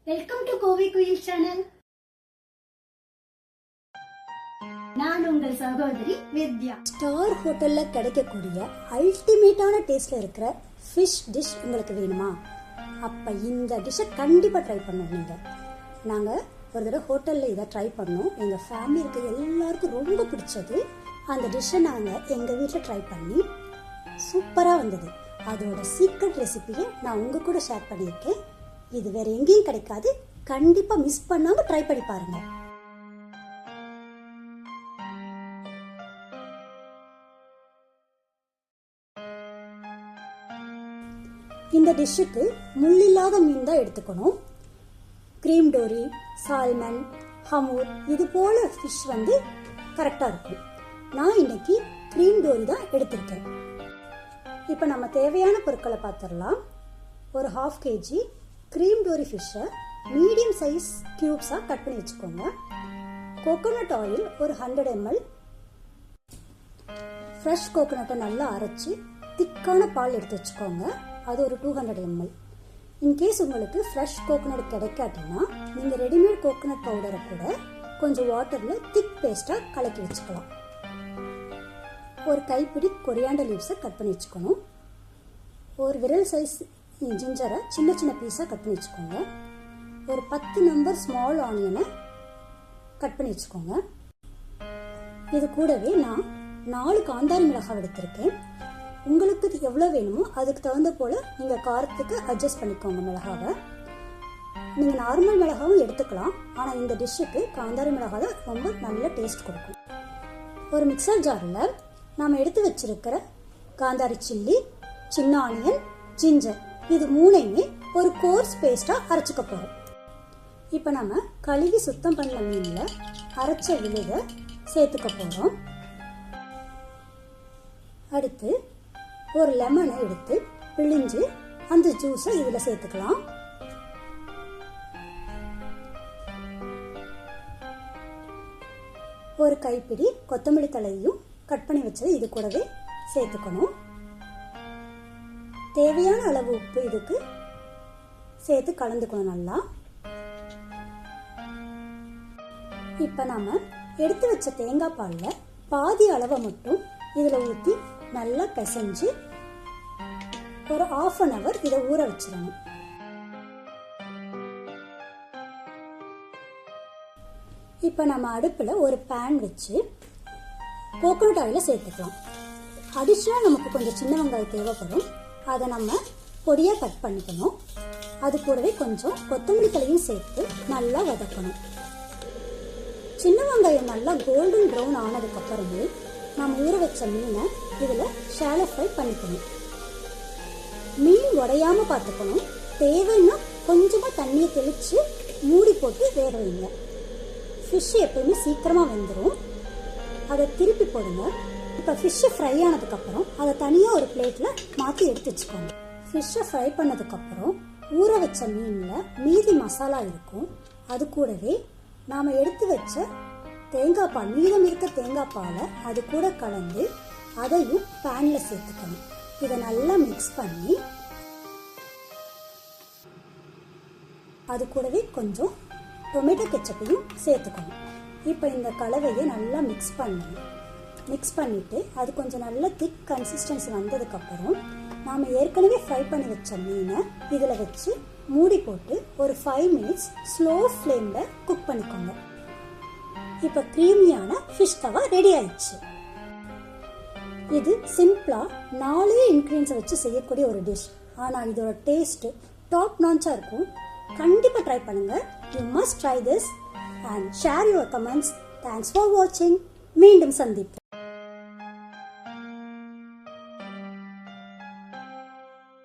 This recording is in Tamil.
வெல்கம் டு கோவை குயில் சேனல். நான் உங்கள் சகோதரி வித்யா. ஸ்டார் ஹோட்டல்ல கிடைக்கக்கூடிய அல்டிமேட்டான டேஸ்ட்ல இருக்கிற ஃபிஷ் டிஷ் உங்களுக்கு வேணுமா? அப்ப இந்த டிஷ்ஷை கண்டிப்பா ட்ரை பண்ணணும். நீங்க நாங்க ஒரு தடவை ஹோட்டல்ல இதை ட்ரை பண்ணோம். எங்க ஃபேமிலி இருக்க எல்லாருக்கும் ரொம்ப பிடிச்சது. அந்த டிஷ்ஷை நாங்க எங்க வீட்டில் ட்ரை பண்ணி சூப்பரா வந்தது. அதோட சீக்ரெட் ரெசிபியை நான் உங்க கூட ஷேர் பண்ணியிருக்கேன். இது வேற எங்கேயும் கிடைக்காது. கண்டிப்பா மிஸ் பண்ணாம ட்ரை பண்ணி பாருங்க. இந்த டிஷ்ஷுக்கு முள்ளில்லாத மீன் தான் எடுத்துக்கணும். கிரீம் டோரி, சால்மன், ஹமூர் இது போல ஃபிஷ் கரெக்டாக இருக்கும். நான் இன்னைக்கு கிரீம் டோரி தான் எடுத்திருக்கேன். இப்போ நம்ம தேவையான பொருட்களை பார்த்துடலாம். ஒரு 1/2 kg கிரீம் டோரி ஃபிஷ்ஷை மீடியம் சைஸ் கியூப்ஸாக கட் பண்ணி வச்சுக்கோங்க. கோகோனட் ஆயில் ஒரு 100 ml. ஃப்ரெஷ் கோகோனட்டை நல்லா அரைச்சி திக்கான பால் எடுத்து வச்சுக்கோங்க. அது ஒரு 200 ml. இன்கேஸ் உங்களுக்கு ஃப்ரெஷ் கோகோனட் கிடைக்காட்டினா நீங்கள் ரெடிமேட் கோகோனட் பவுடரை கூட கொஞ்சம் வாட்டரில் திக் பேஸ்ட்டாக கலக்கி வச்சுக்கலாம். ஒரு கைப்பிடி கொரியாண்டர் லீவ்ஸை கட் பண்ணி வச்சுக்கணும். ஒரு விரல் சைஸ் ஜிஞ்சரை சின்ன சின்ன பீஸாக கட் பண்ணி வச்சுக்கோங்க. ஒரு 10 நம்பர் ஸ்மால் ஆனியனை கட் பண்ணி வச்சுக்கோங்க. இது கூடவே நான் 4 காந்தாரி மிளகாய் எடுத்திருக்கேன். உங்களுக்கு எவ்வளோ வேணுமோ அதுக்கு தகுந்த போல் நீங்கள் காரத்துக்கு அட்ஜஸ்ட் பண்ணிக்கோங்க மிளகாவை. நீங்கள் நார்மல் மிளகாவும் எடுத்துக்கலாம். ஆனால் இந்த டிஷ்ஷுக்கு காந்தாரி மிளகாய் தான் ரொம்ப நல்ல டேஸ்ட் கொடுக்கும். ஒரு மிக்சர் ஜாரில் நாம் எடுத்து வச்சிருக்கிற காந்தாரி சில்லி, சின்ன ஆனியன், ஜிஞ்சர் இது மூணையுமே ஒரு கோர்ஸ் பேஸ்ட்டாக அரைச்சிக்க போகிறோம். இப்போ நம்ம கழுவி சுத்தம் பண்ண மீனில் அரைச்ச விழுதை சேர்த்துக்க போகிறோம். அடுத்து ஒரு லெமனை எடுத்து பிழிஞ்சு அந்த ஜூஸை இதில் சேர்த்துக்கலாம். ஒரு கைப்பிடி கொத்தமல்லி தழையும் கட் பண்ணி வச்சது இது கூடவே சேர்த்துக்கணும். தேவையான அளவு உப்பு இதுக்கு சேர்த்து கலந்துக்கணும் நல்லா. இப்போ நாம எடுத்து வச்ச தேங்காய் பாலில் பாதி அளவை மட்டும் இதில் ஊற்றி நல்லா பிசைஞ்சு ஒரு 1/2 hour இதை ஊற வச்சிடணும். இப்போ நம்ம அடுப்பில் ஒரு பேன் வச்சு கோகோனட் ஆயிலை சேர்த்துக்கலாம். அடிஷ்னலாக நமக்கு கொஞ்சம் சின்ன வெங்காயம் தேவைப்படும். அதை நம்ம பொடியாக கட் பண்ணிக்கணும். அது கூடவே கொஞ்சம் கொத்தமல்லி தழையும் சேர்த்து நல்லா வதக்கணும். சின்ன வெங்காயம் நல்லா கோல்டன் ப்ரௌன் ஆனதுக்கப்புறமே நம்ம ஊற வச்ச மீனை இதில் ஷாலோ ஃப்ரை பண்ணிக்கணும். மீன் உடையாமல் பார்த்துக்கணும். தேவைன்னா கொஞ்சமாக தண்ணியை தெளித்து மூடி போட்டு வேக வைங்க. ஃபிஷ் எப்பயுமே சீக்கிரமாக வெந்துடும். அதை திருப்பி போடுங்க. இப்போ ஃபிஷ்ஷை ஃப்ரை ஆனதுக்கப்புறம் அதை தனியாக ஒரு பிளேட்டில் மாற்றி எடுத்து வச்சுக்கோங்க. ஃபிஷ்ஷை ஃப்ரை பண்ணதுக்கப்புறம் ஊற வச்ச மீனில் மீதி மசாலா இருக்கும். அது கூடவே நாம் எடுத்து வச்ச தேங்காய் பால், மீதம் இருக்க தேங்காய் பாலை அது கூட கலந்து அதையும் பேனில் சேர்த்துக்கணும். இதை நல்லா மிக்ஸ் பண்ணி அது கூடவே கொஞ்சம் டொமேட்டோ கெச்சப்பையும் சேர்த்துக்கணும். இப்போ இந்த கலவையை நல்லா மிக்ஸ் பண்ணணும். மிக்ஸ் பண்ணிவிட்டு அது கொஞ்சம் நல்ல திக் கன்சிஸ்டன்சி வந்ததுக்கப்புறம் நாம் ஏற்கனவே ஃப்ரை பண்ணி வச்ச மீனை இதில் வச்சு மூடி போட்டு ஒரு 5 minutes ஸ்லோ ஃப்ளேமில் குக் பண்ணிக்கோங்க. இப்போ க்ரீமியான ஃபிஷ் தவா ரெடி ஆயிடுச்சு. இது சிம்பிளாக 4 இன்க்ரீடியன்ஸை வச்சு செய்யக்கூடிய ஒரு டிஷ். ஆனால் இதோட டேஸ்ட்டு டாப் நான்ச்சாக இருக்கும். கண்டிப்பாக ட்ரை பண்ணுங்கள். You must try this and share your comments. Thanks for வாட்சிங். மீண்டும் சந்திப்போம்.